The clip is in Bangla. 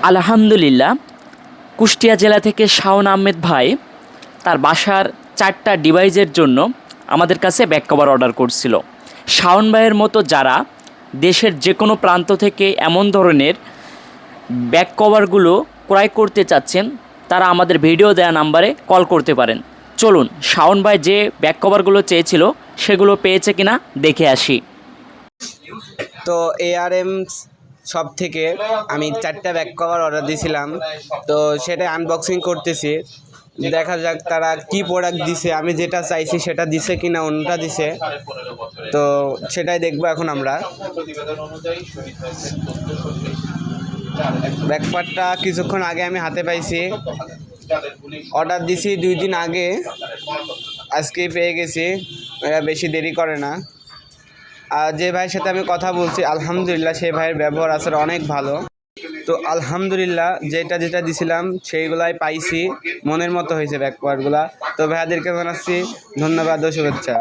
আলহামদুলিল্লাহ, কুষ্টিয়া জেলা থেকে শাওন আহমেদ ভাই তার বাসার 4টা ডিভাইসের জন্য আমাদের কাছে ব্যাক কভার অর্ডার করছিল। শাওন ভাইয়ের মতো যারা দেশের যে কোনো প্রান্ত থেকে এমন ধরনের ব্যাক কভারগুলো ক্রয় করতে চাচ্ছেন, তারা আমাদের ভিডিও দেওয়া নাম্বারে কল করতে পারেন। চলুন শাওন ভাই যে ব্যাক কভারগুলো চেয়েছিল সেগুলো পেয়েছে কিনা দেখে আসি। তো এআরএম শপ থেকে আমি 4টা ব্যাক কভার অর্ডার দিয়েছিলাম, তো সেটা আনবক্সিং করতেছি। দেখা যাক তারা কি প্রোডাক্ট দিছে, আমি যেটা চাইছি সেটা দিছে কিনা অন্যটা দিছে, তো সেটাই দেখবো এখন আমরা। ব্যাকপার্টটা কিছুক্ষণ আগে আমি হাতে পাইছি, অর্ডার দিছি 2 দিন আগে, আজকে পেয়ে গেছি। এরা বেশি দেরি করে না। আর যে ভাইয়ের সাথে আমি কথা বলছি আলহামদুলিল্লাহ, সেই ভাইয়ের ব্যবহার আচার অনেক ভালো। তো আলহামদুলিল্লাহ যেটা যেটা দিছিলাম সেইগুলাই পাইছি, মনের মতো হয়েছে ব্যাকপার্টগুলা। তো ভাইয়াদেরকে জানাচ্ছি ধন্যবাদ ও শুভেচ্ছা।